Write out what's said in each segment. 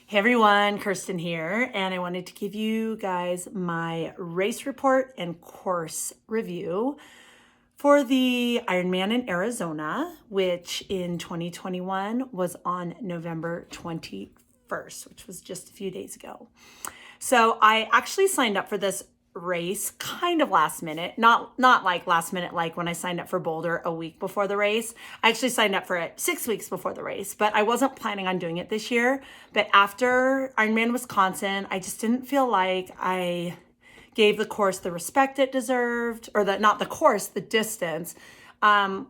Hey everyone, Kirsten here, and I wanted to give you guys my race report and course review for the Ironman in Arizona, which in 2021 was on November 21st, which was just a few days ago. So I actually signed up for this race kind of last minute, not like last minute, like when I signed up for Boulder a week before the race. I actually signed up for it 6 weeks before the race, but I wasn't planning on doing it this year. But after Ironman Wisconsin, I just didn't feel like I gave the course the respect it deserved, or not the course, the distance. My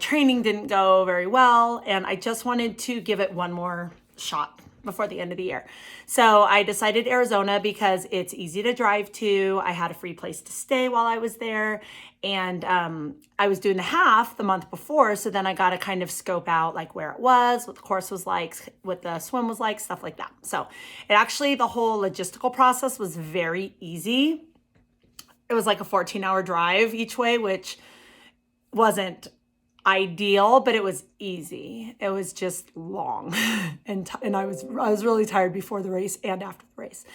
training didn't go very well, and I just wanted to give it one more shot before the end of the year. So I decided Arizona because it's easy to drive to. I had a free place to stay while I was there. And I was doing the half the month before. So then I got to kind of scope out like where it was, what the course was like, what the swim was like, stuff like that. So the whole logistical process was very easy. It was like a 14-hour drive each way, which wasn't ideal, but it was easy. It was just long, and I was really tired before the race and after the race.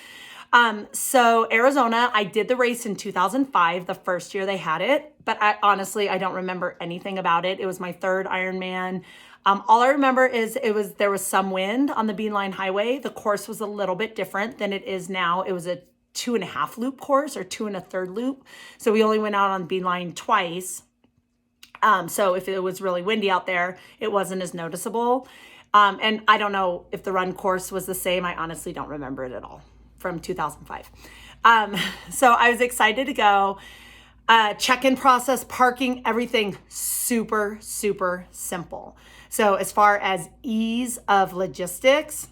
So Arizona, I did the race in 2005, the first year they had it, but I don't remember anything about it. It was my third Ironman. All I remember is there was some wind on the Beeline Highway. The course was a little bit different than it is now. It was a 2.5 loop course or 2 1/3 loop. So we only went out on Beeline twice. So if it was really windy out there, it wasn't as noticeable. And I don't know if the run course was the same. I honestly don't remember it at all from 2005. So I was excited to go. Check-in process, parking, everything super, super simple. So as far as ease of logistics,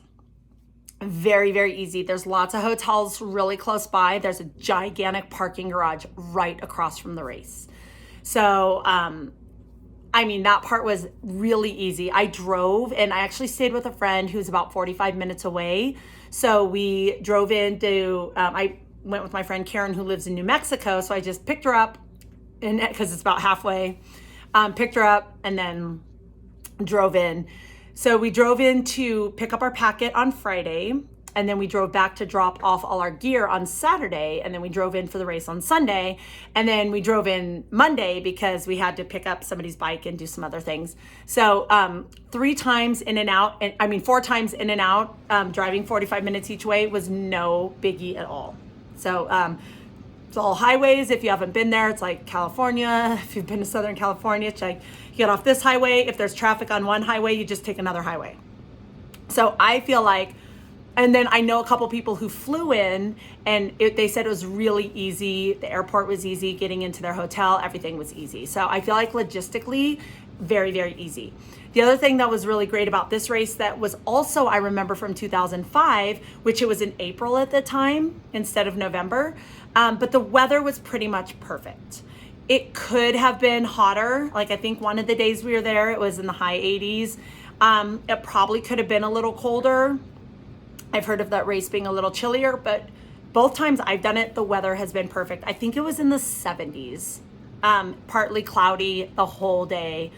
very, very easy. There's lots of hotels really close by. There's a gigantic parking garage right across from the race. So, that part was really easy. I drove, and I actually stayed with a friend who's about 45 minutes away. So we drove I went with my friend Karen, who lives in New Mexico. So I just picked her up, and because it's about halfway, picked her up and then drove in. So we drove in to pick up our packet on Friday, and then we drove back to drop off all our gear on Saturday, and then we drove in for the race on Sunday, and then we drove in Monday because we had to pick up somebody's bike and do some other things. So 4 times in and out, driving 45 minutes each way was no biggie at all. So it's all highways. If you haven't been there, it's like California. If you've been to Southern California, it's like you get off this highway. If there's traffic on one highway, you just take another highway. So I feel like, and then I know a couple people who flew in, and they said it was really easy. The airport was easy, getting into their hotel, everything was easy. So I feel like logistically, very, very easy. The other thing that was really great about this race that was also, I remember from 2005, which it was in April at the time instead of November, but the weather was pretty much perfect. It could have been hotter. Like I think one of the days we were there, it was in the high 80s. It probably could have been a little colder. I've heard of that race being a little chillier, but both times I've done it, the weather has been perfect. I think it was in the 70s, partly cloudy the whole day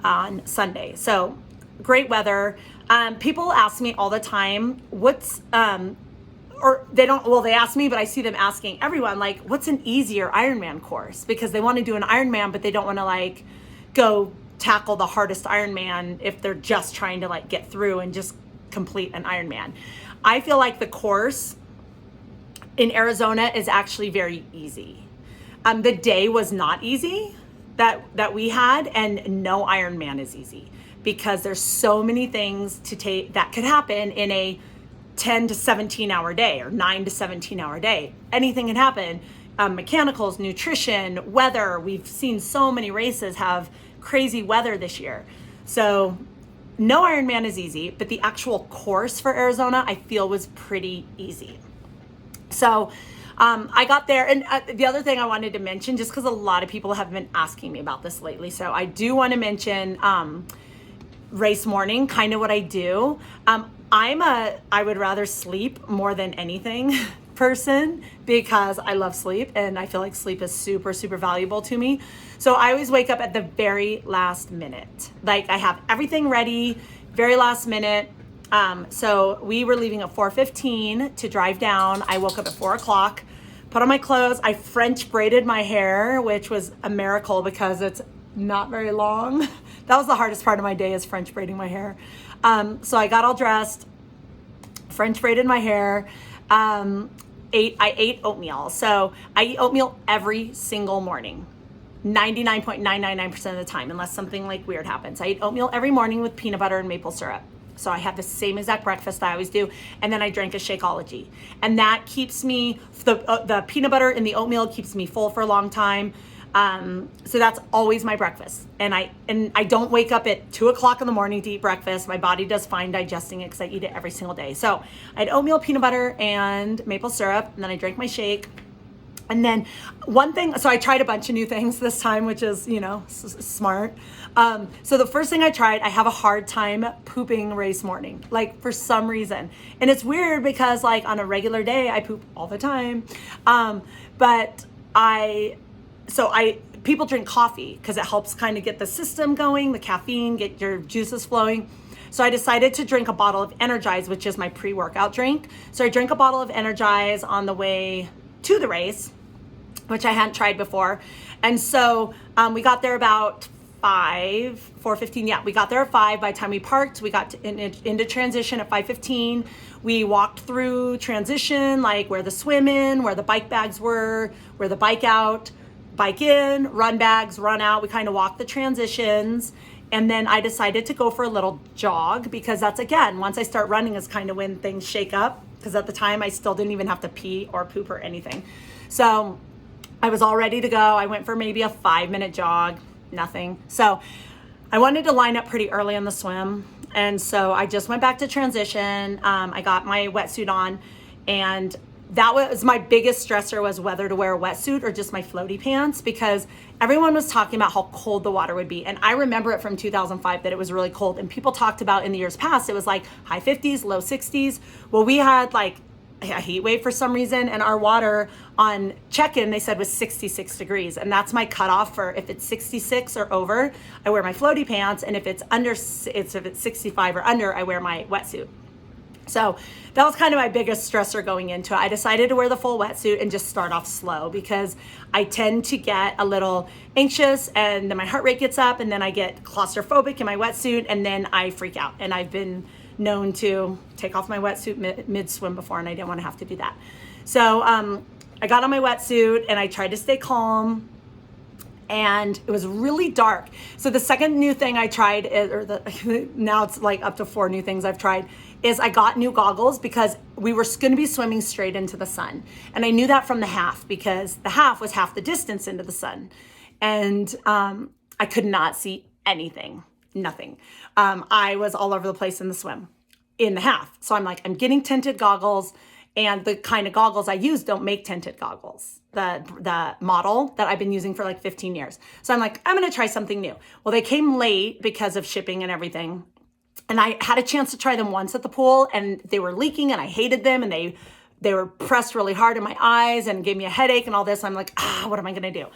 on Sunday. So great weather. People ask me all the time, they ask me, but I see them asking everyone, like, what's an easier Ironman course? Because they want to do an Ironman, but they don't want to go tackle the hardest Ironman if they're just trying to get through and just complete an Ironman. I feel like the course in Arizona is actually very easy. The day was not easy that we had, and no Ironman is easy because there's so many things that could happen in a 10 to 17 hour day or 9 to 17 hour day. Anything can happen. Mechanicals, nutrition, weather. We've seen so many races have crazy weather this year. So no Ironman is easy, but the actual course for Arizona, I feel, was pretty easy. So I got there, and the other thing I wanted to mention, just because a lot of people have been asking me about this lately, so I do want to mention race morning, kind of what I do. I would rather sleep more than anything person because I love sleep, and I feel like sleep is super, super valuable to me. So I always wake up at the very last minute. Like I have everything ready, very last minute. So we were leaving at 4:15 to drive down. I woke up at 4 o'clock, put on my clothes. I French braided my hair, which was a miracle because it's not very long. That was the hardest part of my day, is French braiding my hair. So I got all dressed, French braided my hair, I ate oatmeal. So I eat oatmeal every single morning, 99.999% of the time, unless something like weird happens. I eat oatmeal every morning with peanut butter and maple syrup. So I have the same exact breakfast I always do. And then I drank a Shakeology. And that keeps me, the peanut butter in the oatmeal keeps me full for a long time. So that's always my breakfast. And I don't wake up at 2 o'clock in the morning to eat breakfast. My body does fine digesting it because I eat it every single day. So I had oatmeal, peanut butter, and maple syrup. And then I drank my shake. And then one thing, so I tried a bunch of new things this time, which is, smart. So the first thing I tried, I have a hard time pooping race morning, like for some reason. And it's weird because like on a regular day, I poop all the time. But people drink coffee because it helps kind of get the system going, the caffeine, get your juices flowing. So I decided to drink a bottle of Energize, which is my pre-workout drink. So I drank a bottle of Energize on the way to the race, which I hadn't tried before. And so we got there about 4:15. Yeah, we got there at 5. By the time we parked, we got into transition at 5:15. We walked through transition, like where the swim in, where the bike bags were, where the bike out, bike in, run bags, run out. We kind of walked the transitions. And then I decided to go for a little jog because that's, again, once I start running is kind of when things shake up, because at the time I still didn't even have to pee or poop or anything. So I was all ready to go. I went for maybe a 5-minute jog, nothing. So I wanted to line up pretty early in the swim. And so I just went back to transition. I got my wetsuit on, and that was my biggest stressor, was whether to wear a wetsuit or just my floaty pants, because everyone was talking about how cold the water would be. And I remember it from 2005 that it was really cold. And people talked about in the years past, it was like high 50s, low 60s. Well, we had like a heat wave for some reason, and our water on check-in, they said, was 66 degrees. And that's my cutoff for if it's 66 or over, I wear my floaty pants. And if it's under, if it's 65 or under, I wear my wetsuit. So that was kind of my biggest stressor going into it. I decided to wear the full wetsuit and just start off slow, because I tend to get a little anxious and then my heart rate gets up and then I get claustrophobic in my wetsuit and then I freak out. And I've been known to take off my wetsuit mid-swim before, and I didn't want to have to do that. So I got on my wetsuit and I tried to stay calm, and it was really dark. So the second new thing I tried now it's like up to 4 new things I've tried, is I got new goggles because we were going to be swimming straight into the sun. And I knew that from the half, because the half was half the distance into the sun. And I could not see anything, nothing. I was all over the place in the swim, in the half. So I'm like, I'm getting tinted goggles, and the kind of goggles I use don't make tinted goggles. The model that I've been using for like 15 years. So I'm like, I'm going to try something new. Well, they came late because of shipping and everything. And I had a chance to try them once at the pool, and they were leaking and I hated them, and they were pressed really hard in my eyes and gave me a headache and all this. I'm like, what am I going to do?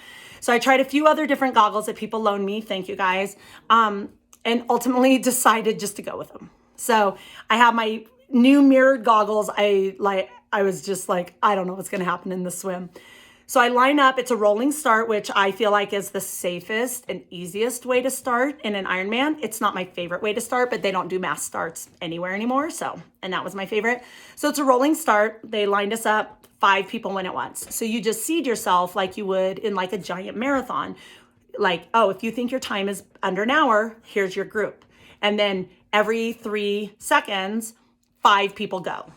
So I tried a few other different goggles that people loaned me. Thank you guys. And ultimately decided just to go with them. So I have my new mirrored goggles. I was just like, I don't know what's going to happen in the swim. So I line up. It's a rolling start, which I feel like is the safest and easiest way to start in an Ironman. It's not my favorite way to start, but they don't do mass starts anywhere anymore. And that was my favorite. So it's a rolling start. They lined us up. 5 people went at once. So you just seed yourself like you would in like a giant marathon. Like, oh, if you think your time is under an hour, here's your group. And then every 3 seconds, 5 people go.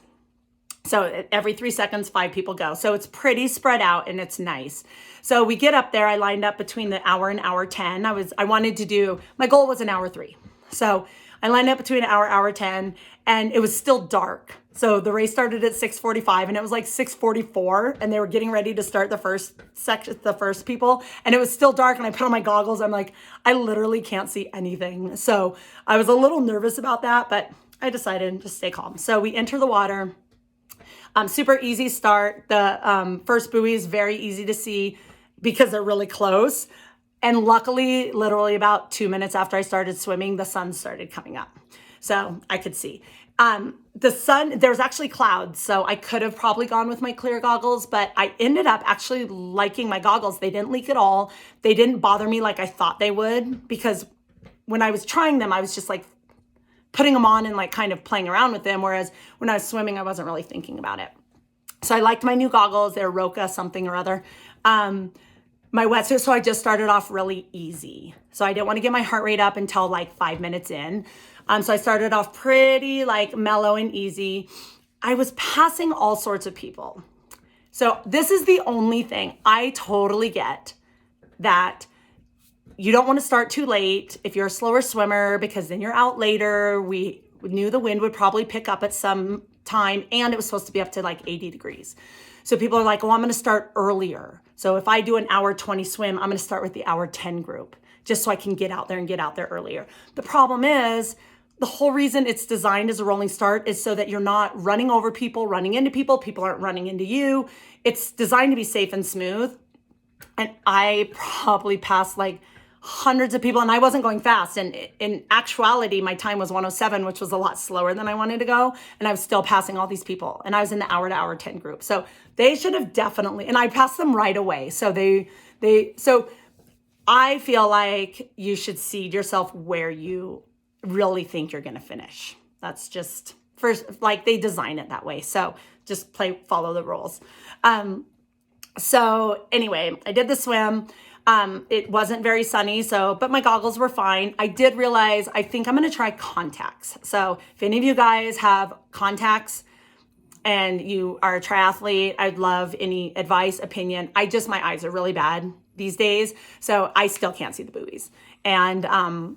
So every 3 seconds, 5 people go. So it's pretty spread out and it's nice. So we get up there. I lined up between the hour and hour 10. I wanted to do, my goal was an hour 3. So I lined up between hour 10, and it was still dark. So the race started at 6:45 and it was like 6:44, and they were getting ready to start the first section, the first people. And it was still dark, and I put on my goggles. I'm like, I literally can't see anything. So I was a little nervous about that, but I decided to stay calm. So we enter the water. Super easy start. The first buoy is very easy to see because they're really close. And luckily, literally about 2 minutes after I started swimming, the sun started coming up. So I could see. The sun, there's actually clouds, so I could have probably gone with my clear goggles, but I ended up actually liking my goggles. They didn't leak at all. They didn't bother me like I thought they would, because when I was trying them, I was just like putting them on and like kind of playing around with them. Whereas when I was swimming, I wasn't really thinking about it. So I liked my new goggles. They're Roka something or other. My wetsuit, so I just started off really easy. So I didn't want to get my heart rate up until like 5 minutes in. So I started off pretty like mellow and easy. I was passing all sorts of people. So this is the only thing I totally get, that you don't want to start too late if you're a slower swimmer, because then you're out later. We knew the wind would probably pick up at some time, and it was supposed to be up to like 80 degrees. So people are like, well, I'm going to start earlier. So if I do an hour 20 swim, I'm going to start with the hour 10 group, just so I can get out there and get out there earlier. The problem is, the whole reason it's designed as a rolling start is so that you're not running over people, running into people. People aren't running into you. It's designed to be safe and smooth. And I probably passed like hundreds of people, and I wasn't going fast. And in actuality, my time was 107, which was a lot slower than I wanted to go. And I was still passing all these people. And I was in the hour to hour 10 group. So they should have definitely, and I passed them right away. So so I feel like you should seed yourself where you really think you're going to finish. That's just first, like they design it that way. So just follow the rules. So anyway, I did the swim. It wasn't very sunny, but my goggles were fine. I did realize, I think I'm going to try contacts. So if any of you guys have contacts and you are a triathlete, I'd love any advice, opinion. My eyes are really bad these days, so I still can't see the buoys. And,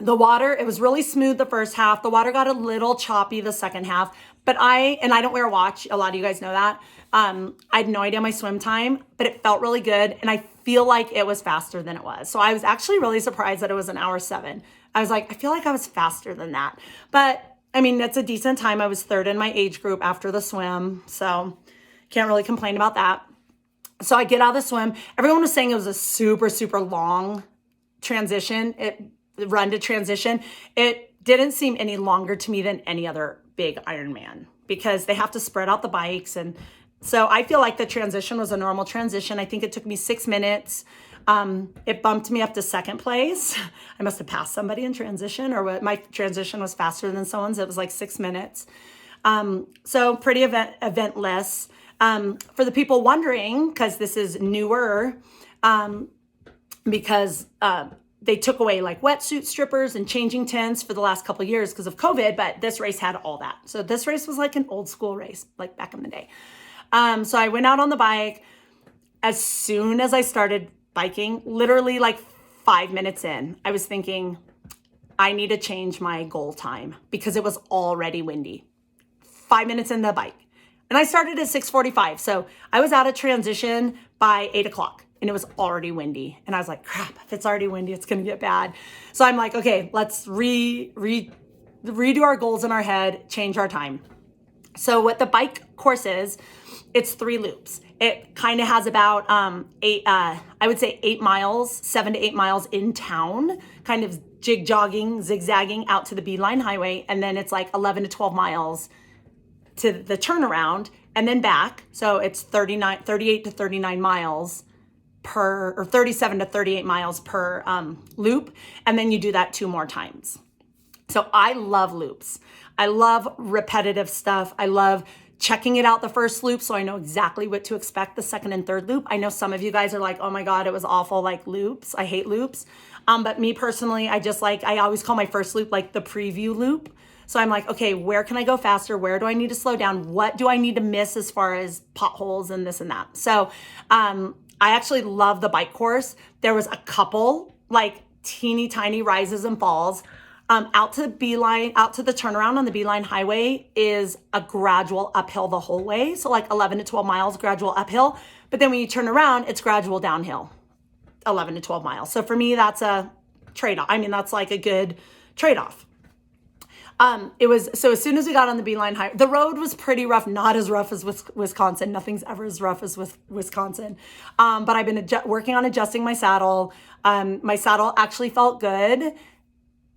the water, it was really smooth the first half. The water got a little choppy the second half, but I don't wear a watch. A lot of you guys know that. I had no idea my swim time, but it felt really good. And I feel like it was faster than it was. So I was actually really surprised that it was an hour 7. I was like, I feel like I was faster than that. But I mean, that's a decent time. I was third in my age group after the swim. So can't really complain about that. So I get out of the swim. Everyone was saying it was a super, super long transition. Run to transition. It didn't seem any longer to me than any other big Ironman, because they have to spread out the bikes. And so I feel like the transition was a normal transition. I think it took me 6 minutes. It bumped me up to second place. I must have passed somebody in transition, or what, my transition was faster than someone's. It was like 6 minutes. So pretty eventless. For the people wondering, because this is newer, because they took away like wetsuit strippers and changing tents for the last couple of years because of COVID, but this race had all that. So this race was like an old school race, like back in the day. So I went out on the bike. As soon as I started biking, literally like 5 minutes in, I was thinking, I need to change my goal time because it was already windy. 5 minutes in the bike. And I started at 6:45. So I was out of transition by 8 o'clock. And it was already windy. And I was like, crap, if it's already windy, it's going to get bad. So I'm like, okay, let's redo our goals in our head, change our time. So what the bike course is, it's 3 loops. It kind of has about I would say 8 miles, 7 to 8 miles in town, kind of zigzagging out to the Beeline Highway. And then it's like 11 to 12 miles to the turnaround and then back. So it's 38 to 39 miles or 37 to 38 miles per loop. And then you do that 2 more times. So I love loops. I love repetitive stuff. I love checking it out the first loop so I know exactly what to expect the second and third loop. I know some of you guys are like, oh my God, it was awful, like loops. I hate loops. But me personally, I always call my first loop like the preview loop. So I'm like, okay, where can I go faster? Where do I need to slow down? What do I need to miss as far as potholes and this and that? So I actually love the bike course. There was a couple like teeny tiny rises and falls. Out to the turnaround on the Beeline Highway is a gradual uphill the whole way. So like 11 to 12 miles gradual uphill. But then when you turn around, it's gradual downhill, 11 to 12 miles. So for me, that's a trade-off. I mean, that's like a good trade-off. So as soon as we got on the Beeline Highway, the road was pretty rough, not as rough as Wisconsin. Nothing's ever as rough as with Wisconsin. But I've been working on adjusting my saddle. My saddle actually felt good.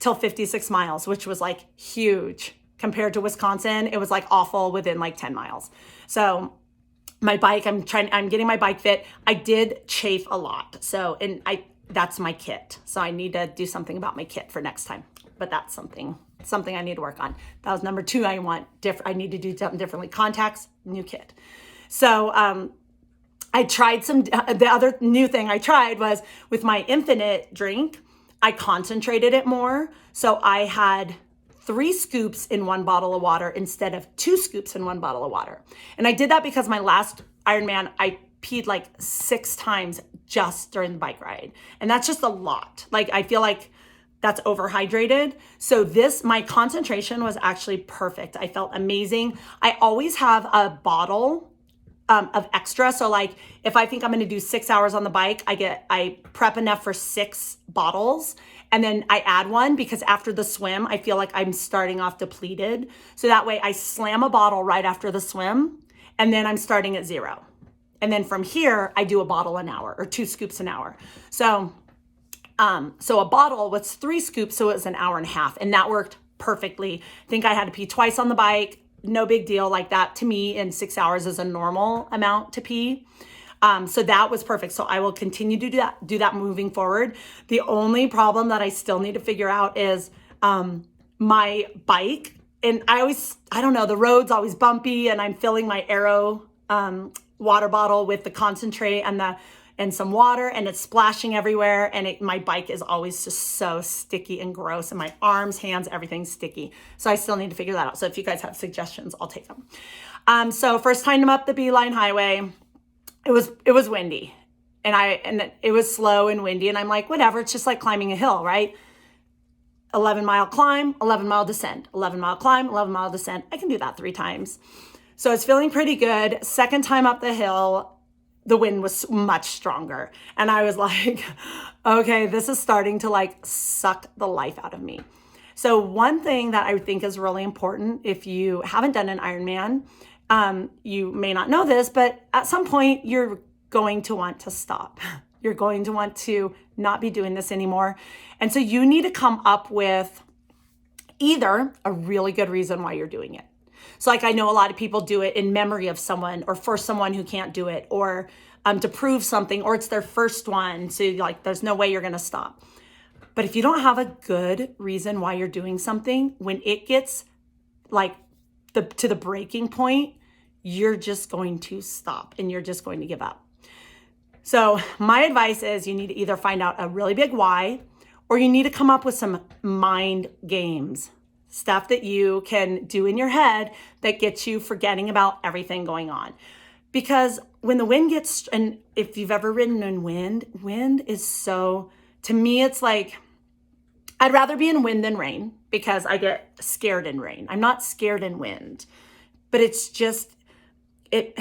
till 56 miles, which was like huge compared to Wisconsin. It was like awful within like 10 miles. So my bike, I'm getting my bike fit. I did chafe a lot. So, that's my kit. So I need to do something about my kit for next time, but that's something I need to work on. That was number 2. I need to do something differently. Contacts, new kit. So, I tried the other new thing I tried was with my Infinite drink, I concentrated it more. So I had 3 scoops in 1 bottle of water instead of 2 scoops in 1 bottle of water. And I did that because my last Ironman, I peed like 6 times just during the bike ride. And that's just a lot. Like, I feel like that's overhydrated. So my concentration was actually perfect. I felt amazing. I always have a bottle of extra. So like if I think I'm going to do 6 hours on the bike, I prep enough for 6 bottles. And then I add one because after the swim, I feel like I'm starting off depleted. So that way I slam a bottle right after the swim and then I'm starting at 0. And then from here, I do a bottle an hour or 2 scoops an hour. So a bottle was 3 scoops. So it was an hour and a half and that worked perfectly. I think I had to pee twice on the bike. No big deal. Like that to me in 6 hours is a normal amount to pee. So that was perfect. So I will continue to do that moving forward. The only problem that I still need to figure out is my bike. And I don't know, the road's always bumpy and I'm filling my Aero water bottle with the concentrate and some water and it's splashing everywhere. And my bike is always just so sticky and gross and my arms, hands, everything's sticky. So I still need to figure that out. So if you guys have suggestions, I'll take them. So first time up the Beeline Highway, it was windy and it was slow and windy. And I'm like, whatever, it's just like climbing a hill, right? 11-mile climb, 11-mile descent, 11-mile climb, 11-mile descent. I can do that 3 times. So it's feeling pretty good. Second time up the hill, the wind was much stronger. And I was like, okay, this is starting to like suck the life out of me. So one thing that I think is really important, if you haven't done an Ironman, you may not know this, but at some point you're going to want to stop. You're going to want to not be doing this anymore. And so you need to come up with either a really good reason why you're doing it. So like I know a lot of people do it in memory of someone or for someone who can't do it or to prove something or it's their first one. So like there's no way you're going to stop. But if you don't have a good reason why you're doing something, when it gets like to the breaking point, you're just going to stop and you're just going to give up. So my advice is you need to either find out a really big why or you need to come up with some mind games. Stuff that you can do in your head that gets you forgetting about everything going on. Because when the wind gets, and if you've ever ridden in wind is so, to me, it's like, I'd rather be in wind than rain because I get scared in rain. I'm not scared in wind, but it's just, it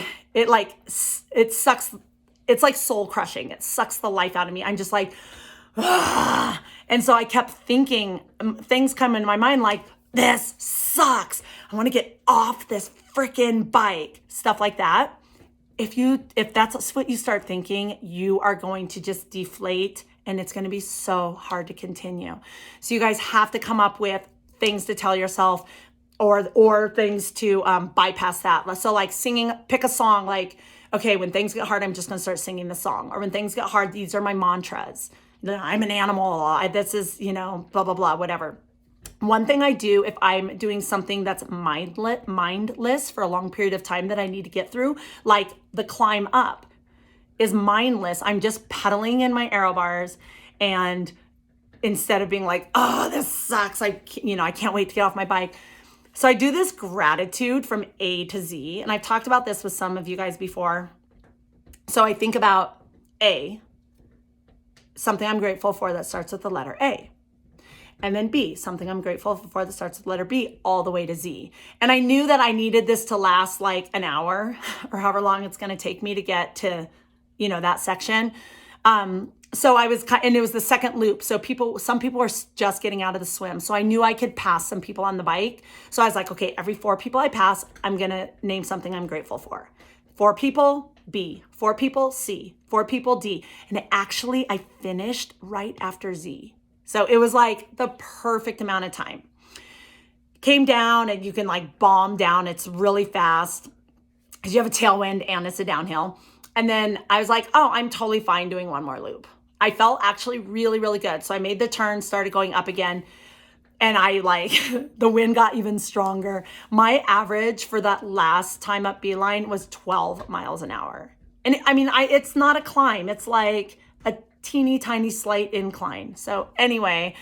sucks. It's like soul crushing. It sucks the life out of me. I'm just like, ah. And so I kept thinking, things come in my mind like, this sucks. I want to get off this freaking bike, stuff like that. If that's what you start thinking, you are going to just deflate and it's going to be so hard to continue. So you guys have to come up with things to tell yourself or things to bypass that. So like singing, pick a song like, okay, when things get hard, I'm just going to start singing the song. Or when things get hard, these are my mantras. I'm an animal. This is, blah, blah, blah, whatever. One thing I do if I'm doing something that's mindless for a long period of time that I need to get through, like the climb up, is mindless. I'm just pedaling in my aero bars, and instead of being like, oh, this sucks, I can't wait to get off my bike. So I do this gratitude from A to Z, and I've talked about this with some of you guys before. So I think about A, something I'm grateful for that starts with the letter A. And then B, something I'm grateful for that starts with letter B, all the way to Z. And I knew that I needed this to last like an hour or however long it's going to take me to get to, that section. So and it was the second loop. So some people were just getting out of the swim. So I knew I could pass some people on the bike. So I was like, okay, every 4 people I pass, I'm going to name something I'm grateful for. 4 people, B. 4 people, C. 4 people, D. And I finished right after Z. So it was like the perfect amount of time. Came down and you can like bomb down. It's really fast because you have a tailwind and it's a downhill. And then I was like, oh, I'm totally fine doing one more loop. I felt actually really, really good. So I made the turn, started going up again. And I like, the wind got even stronger. My average for that last time up Beeline was 12 miles an hour. And I mean, it's not a climb. It's like a teeny tiny slight incline. So anyway,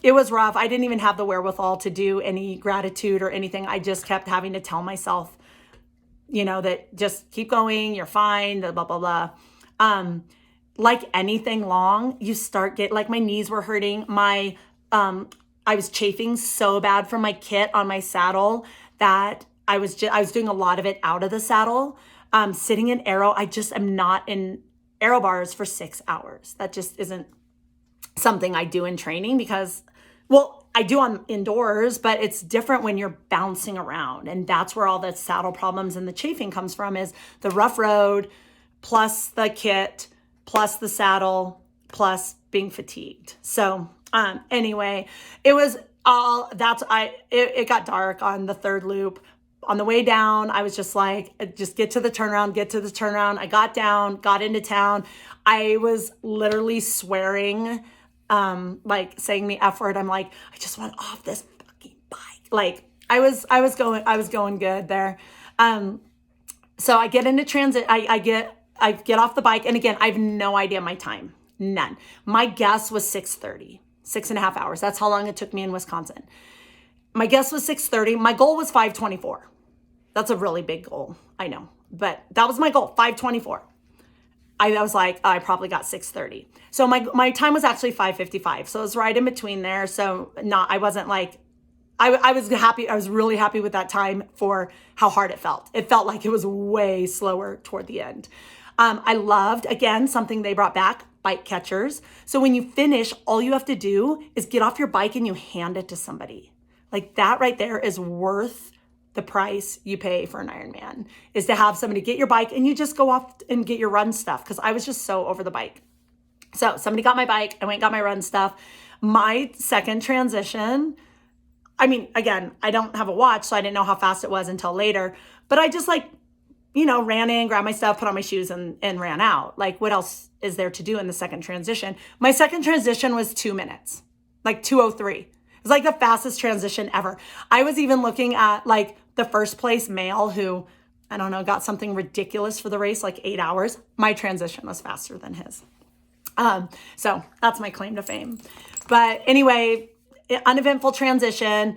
it was rough. I didn't even have the wherewithal to do any gratitude or anything. I just kept having to tell myself, that just keep going, you're fine, blah, blah, blah. Like anything long, you start like my knees were hurting. I was chafing so bad from my kit on my saddle that I was doing a lot of it out of the saddle. Sitting in aero, I just am not in aero bars for 6 hours. That just isn't something I do in training because, I do on indoors, but it's different when you're bouncing around. And that's where all the saddle problems and the chafing comes from, is the rough road plus the kit plus the saddle plus being fatigued. So anyway, it was it got dark on the third loop. On the way down, I was just like, just get to the turnaround. I got down, got into town. I was literally swearing, like saying the F word. I'm like, I just want off this fucking bike. Like I was going good there. So I get into transit. I get off the bike. And again, I have no idea my time. None. My guess was 6:30, 6.5 hours. That's how long it took me in Wisconsin. My guess was 6:30. My goal was 5:24. That's a really big goal. I know, but that was my goal, 5:24. I was like, I probably got 6:30. So my time was actually 5:55. So it was right in between there. So I wasn't like, I was happy. I was really happy with that time for how hard it felt. It felt like it was way slower toward the end. I loved, again, something they brought back, bike catchers. So when you finish, all you have to do is get off your bike and you hand it to somebody. Like that right there is worth the price you pay for an Ironman, is to have somebody get your bike and you just go off and get your run stuff. Cause I was just so over the bike. So somebody got my bike, I went and got my run stuff. My second transition, I mean, again, I don't have a watch, so I didn't know how fast it was until later, but I just ran in, grabbed my stuff, put on my shoes and ran out. Like what else is there to do in the second transition? My second transition was 2 minutes, like 2:03. It was like the fastest transition ever. I was even looking at like the first place male who, I don't know, got something ridiculous for the race, like 8 hours. My transition was faster than his. So that's my claim to fame. But anyway, uneventful transition.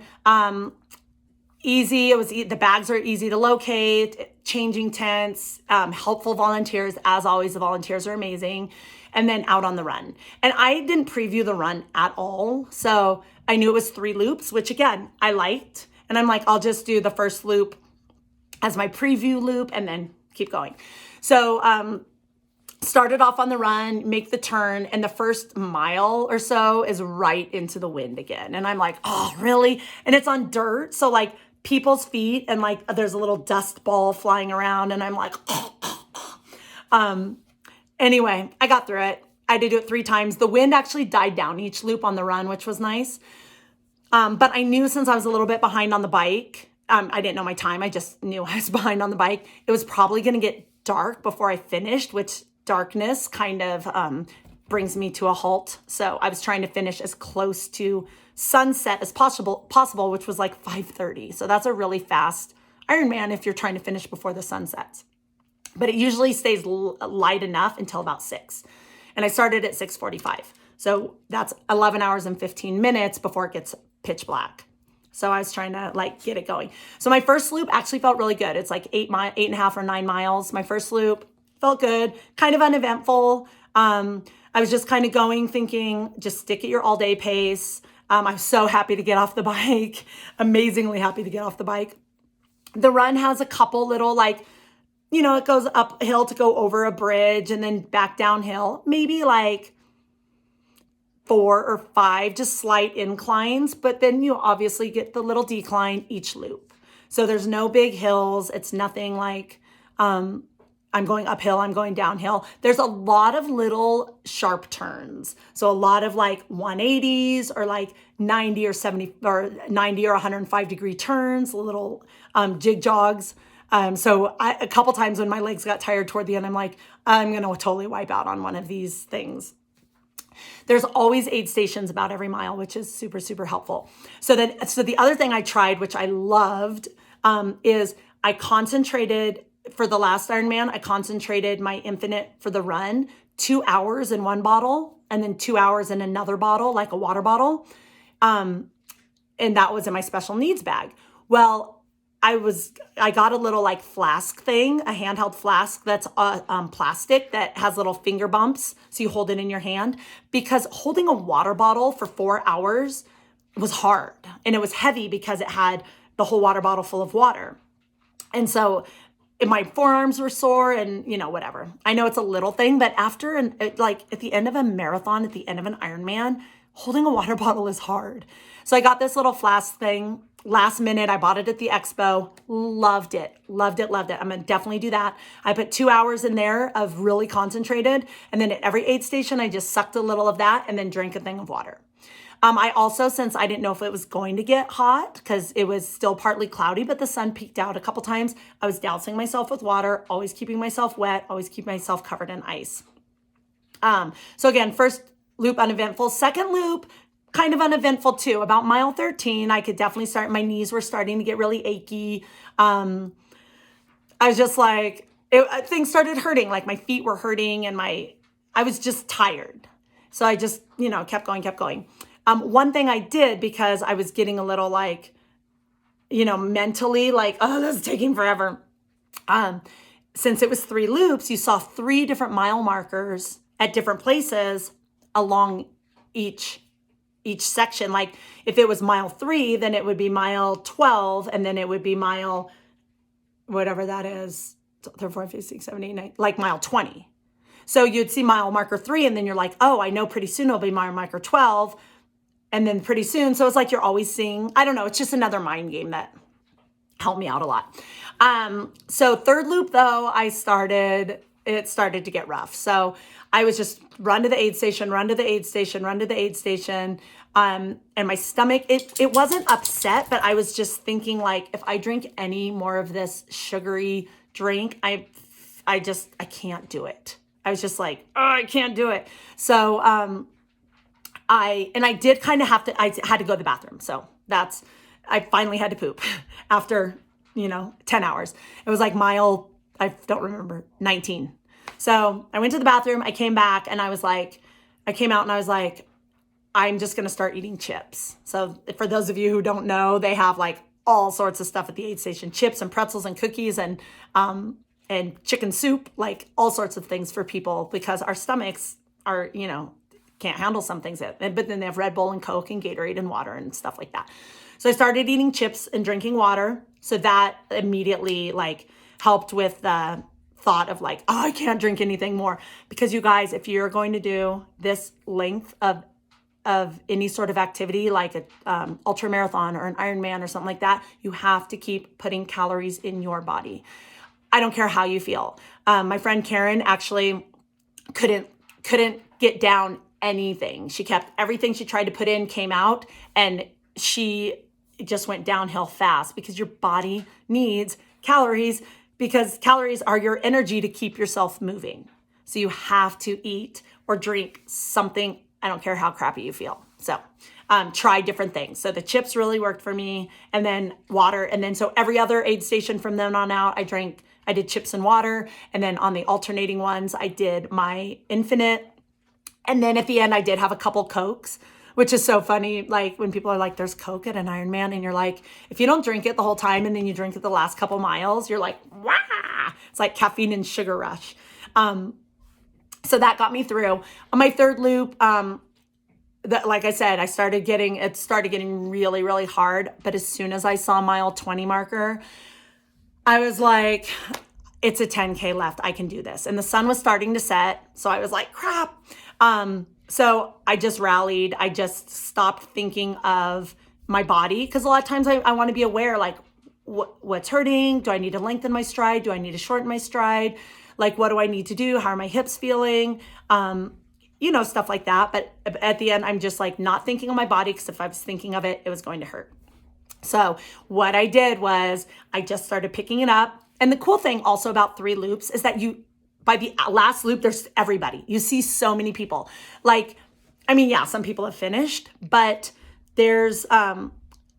Easy. The bags are easy to locate, changing tents, helpful volunteers. As always, the volunteers are amazing. And then out on the run. And I didn't preview the run at all. So I knew it was 3 loops, which again, I liked. And I'm like, I'll just do the first loop as my preview loop and then keep going. So, started off on the run, make the turn, and the first mile or so is right into the wind again. And I'm like, oh, really? And it's on dirt. So like people's feet and like there's a little dust ball flying around and I'm like, anyway, I got through it. I had to do it 3 times. The wind actually died down each loop on the run, which was nice. But I knew since I was a little bit behind on the bike, I didn't know my time. I just knew I was behind on the bike. It was probably going to get dark before I finished, which darkness kind of brings me to a halt. So I was trying to finish as close to sunset as possible, which was like 5:30. So that's a really fast Ironman if you're trying to finish before the sun sets. But it usually stays light enough until about 6. And I started at 6:45. So that's 11 hours and 15 minutes before it gets pitch black. So I was trying to get it going. So my first loop actually felt really good. It's like 8.5 or 9 miles. My first loop felt good, kind of uneventful. I was just kind of going, thinking, just stick at your all day pace. I'm so happy to get off the bike, amazingly happy to get off the bike. The run has a couple little it goes uphill to go over a bridge and then back downhill, maybe 4 or 5, just slight inclines, but then you obviously get the little decline each loop. So there's no big hills. It's nothing like, I'm going uphill, I'm going downhill. There's a lot of little sharp turns. So a lot of like 180s or like 90 or 70 or 90 or 105 degree turns, little jig jogs. So a couple times when my legs got tired toward the end, I'm like, I'm going to totally wipe out on one of these things. There's always aid stations about every mile, which is super, super helpful. So the other thing I tried, which I loved, is I concentrated for the last Ironman. I concentrated my Infinite for the run, 2 hours in one bottle and then 2 hours in another bottle, like a water bottle. And that was in my special needs bag. Well, I got a little like flask thing, a handheld flask that's plastic that has little finger bumps. So you hold it in your hand, because holding a water bottle for 4 hours was hard. And it was heavy because it had the whole water bottle full of water. And so my forearms were sore and, whatever. I know it's a little thing, but after at the end of a marathon, at the end of an Ironman, holding a water bottle is hard. So I got this little flask thing. Last minute, I bought it at the expo. Loved it. Loved it. Loved it. I'm going to definitely do that. I put 2 hours in there of really concentrated. And then at every aid station, I just sucked a little of that and then drank a thing of water. I also, since I didn't know if it was going to get hot because it was still partly cloudy, but the sun peeked out a couple times, I was dousing myself with water, always keeping myself wet, always keep myself covered in ice. So again, first loop, uneventful. Second loop, kind of uneventful too. About mile 13, I could definitely start, my knees were starting to get really achy. I was just like, things started hurting, like my feet were hurting and I was just tired. So I just, kept going. One thing I did, because I was getting a little like, mentally like, oh, this is taking forever. Since it was 3 loops, you saw 3 different mile markers at different places along each section. Like if it was mile 3, then it would be mile 12, and then it would be mile, whatever that is, 3, 4, 5, 6, 7, 8, 9, like mile 20. So you'd see mile marker 3, and then you're like, oh, I know pretty soon it'll be mile marker 12. And then pretty soon, so it's like you're always seeing, I don't know, it's just another mind game that helped me out a lot. So third loop though, it started to get rough. So I was just run to the aid station. And my stomach, it wasn't upset, but I was just thinking like, if I drink any more of this sugary drink, I can't do it. I was just like, oh, I can't do it. So, I did kind of I had to go to the bathroom. So I finally had to poop after, 10 hours. It was like mile, I don't remember, 19. So I went to the bathroom, I came back and I came out and I was like, I'm just going to start eating chips. So for those of you who don't know, they have like all sorts of stuff at the aid station, chips and pretzels and cookies and chicken soup, like all sorts of things for people, because our stomachs are, can't handle some things, but then they have Red Bull and Coke and Gatorade and water and stuff like that. So I started eating chips and drinking water. So that immediately like helped with the thought of like, oh, I can't drink anything more, because you guys, if you're going to do this length of any sort of activity, like a ultra marathon or an Ironman or something like that, you have to keep putting calories in your body. I don't care how you feel. My friend Karen actually couldn't get down anything. She kept everything she tried to put in came out, and she just went downhill fast, because your body needs calories, because calories are your energy to keep yourself moving. So you have to eat or drink something. I don't care how crappy you feel. So try different things. So the chips really worked for me, and then water. And then so every other aid station from then on out, I did chips and water. And then on the alternating ones, I did my Infinite. And then at the end, I did have a couple Cokes, which is so funny. Like when people are like, there's Coke at an Ironman, and you're like, if you don't drink it the whole time and then you drink it the last couple miles, you're like, wah! It's like caffeine and sugar rush. So that got me through. On my third loop, like I said, it started getting really, really hard. But as soon as I saw mile 20 marker, I was like, it's a 10K left. I can do this. And the sun was starting to set. So I was like, crap. So I just rallied. I just stopped thinking of my body, because a lot of times I want to be aware, like what's hurting? Do I need to lengthen my stride? Do I need to shorten my stride? like, what do I need to do? How are my hips feeling? Stuff like that. But at the end, I'm just like not thinking of my body, because if I was thinking of it, it was going to hurt. So what I did was I just started picking it up. And the cool thing also about 3 loops is that by the last loop, there's everybody. You see so many people. Like, I mean, yeah, some people have finished, but there's,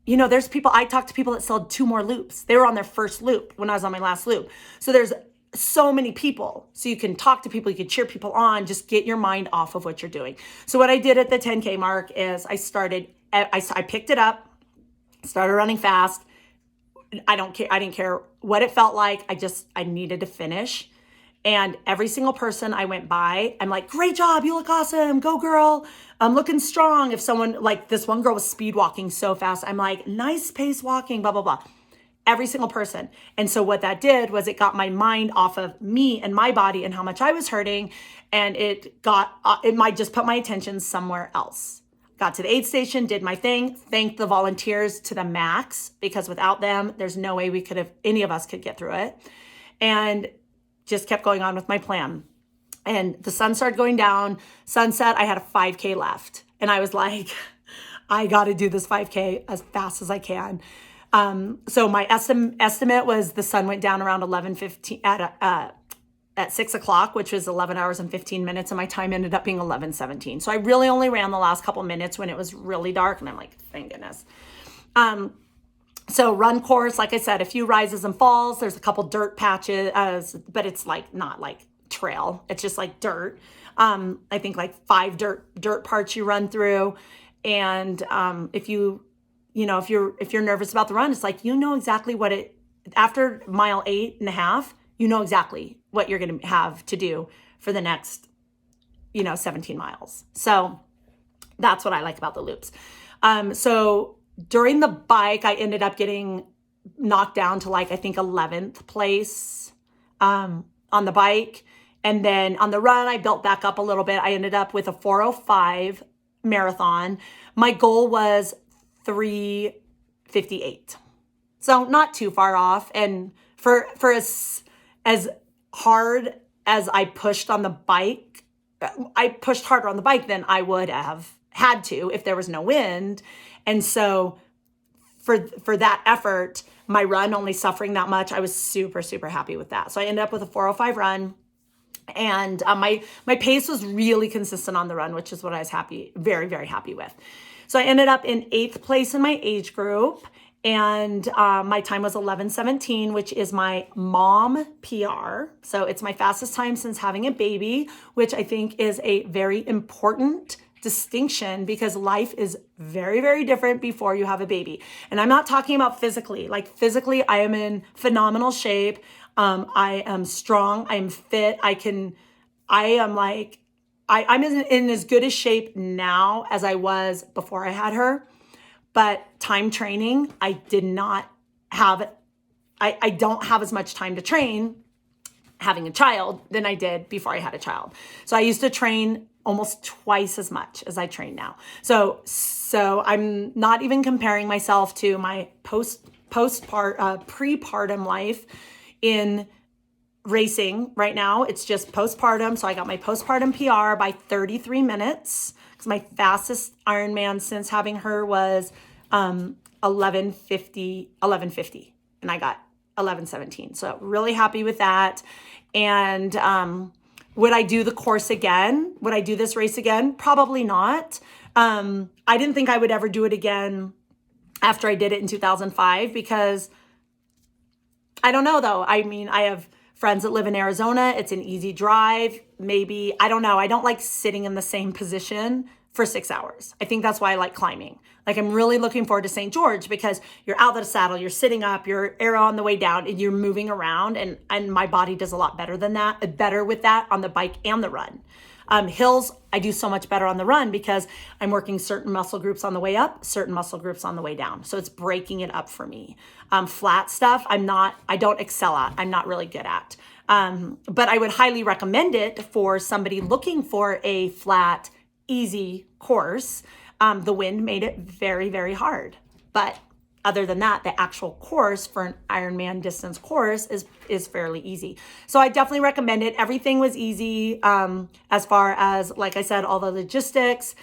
there's people, I talked to people that still had 2 more loops. They were on their first loop when I was on my last loop. So there's so many people. So you can talk to people, you can cheer people on, just get your mind off of what you're doing. So what I did at the 10K mark is I picked it up, started running fast. I didn't care what it felt like. I needed to finish. And every single person I went by, I'm like, great job. You look awesome. Go girl. I'm looking strong. If someone, like this one girl was speed walking so fast, I'm like, nice pace walking, blah, blah, blah. Every single person. And so what that did was it got my mind off of me and my body and how much I was hurting. And it might just put my attention somewhere else. Got to the aid station, did my thing, thanked the volunteers to the max, because without them, there's no way any of us could get through it. And just kept going on with my plan. And the sun started going down. Sunset, I had a 5K left. And I was like, I got to do this 5K as fast as I can. So my estimate was the sun went down around 11:15 at 6 o'clock, which was 11 hours and 15 minutes. And my time ended up being 11:17. So I really only ran the last couple minutes when it was really dark. And I'm like, thank goodness. So run course, like I said, a few rises and falls. There's a couple dirt patches, but it's like not like trail. It's just like dirt. I think like 5 dirt parts you run through. And if you're nervous about the run, it's like, exactly after mile 8.5, exactly what you're going to have to do for the next, 17 miles. So that's what I like about the loops. So during the bike, I ended up getting knocked down to like, I think 11th place on the bike. And then on the run, I built back up a little bit. I ended up with a 4:05 marathon. My goal was 3:58. So not too far off. And for as hard as I pushed on the bike, I pushed harder on the bike than I would have had to if there was no wind. And so for that effort, my run only suffering that much, I was super, super happy with that. So I ended up with a 4:05 run. And my pace was really consistent on the run, which is what I was very, very happy with. So I ended up in 8th place in my age group. And my time was 11:17, which is my mom PR. So it's my fastest time since having a baby, which I think is a very important distinction, because life is very, very different before you have a baby. And I'm not talking about physically. Like physically, I am in phenomenal shape. I am strong. I am fit. I'm in as good a shape now as I was before I had her. But time training, I did not have, I don't have as much time to train having a child than I did before I had a child. So I used to train almost twice as much as I train now. So I'm not even comparing myself to my prepartum life in racing right now. It's just postpartum. So I got my postpartum PR by 33 minutes, because my fastest Ironman since having her was 11:50, and I got 11:17. So really happy with that. And would I do the course again? Would I do this race again? Probably not. I didn't think I would ever do it again after I did it in 2005, because I don't know though. I mean, I have friends that live in Arizona. It's an easy drive. Maybe, I don't know. I don't like sitting in the same position for 6 hours. I think that's why I like climbing. Like I'm really looking forward to St. George, because you're out of the saddle, you're sitting up, you're arrow on the way down, and you're moving around. And my body does a lot better with that on the bike and the run. Hills, I do so much better on the run, because I'm working certain muscle groups on the way up, certain muscle groups on the way down. So it's breaking it up for me. Flat stuff, I don't excel at. I'm not really good at. But I would highly recommend it for somebody looking for a flat, easy course. The wind made it very, very hard, but other than that, the actual course for an Ironman distance course is fairly easy. So I definitely recommend it. Everything was easy as far as, like I said, all the logistics.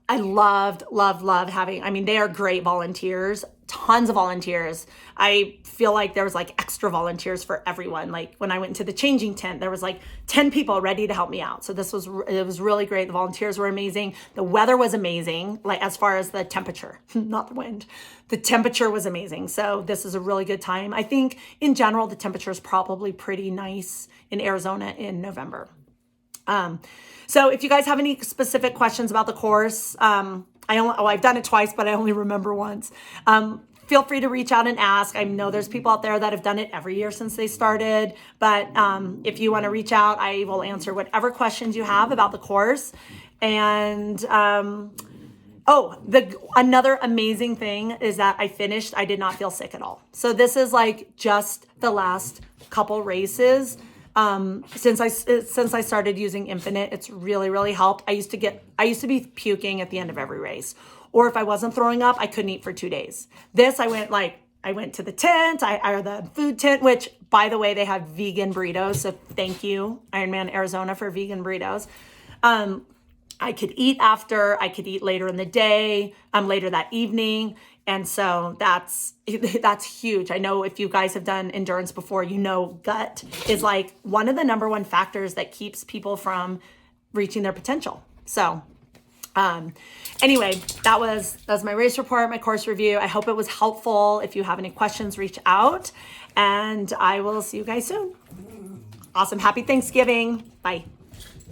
I loved having, I mean, they are great volunteers, tons of volunteers. I feel like there was like extra volunteers for everyone. Like when I went to the changing tent, there was like 10 people ready to help me out. So it was really great. The volunteers were amazing. The weather was amazing, like as far as the temperature, not the wind. The temperature was amazing. So this is a really good time. I think in general, the temperature is probably pretty nice in Arizona in November. So if you guys have any specific questions about the course, I've done it twice, but I only remember once. Feel free to reach out and ask. I know there's people out there that have done it every year since they started, but if you want to reach out, I will answer whatever questions you have about the course. And another amazing thing is that I did not feel sick at all. So this is like just the last couple races. Since I started using Infinite, it's really helped. I used to be puking at the end of every race, or if I wasn't throwing up, I couldn't eat for 2 days. This, I went to the tent, or the food tent, which by the way, they have vegan burritos. So thank you, Ironman Arizona, for vegan burritos. I could eat after, I could eat later in the day, later that evening. And so that's huge. I know if you guys have done endurance before, you know, gut is like one of the number one factors that keeps people from reaching their potential. So anyway, that was my race report, my course review. I hope it was helpful. If you have any questions, reach out, and I will see you guys soon. Awesome. Happy Thanksgiving. Bye.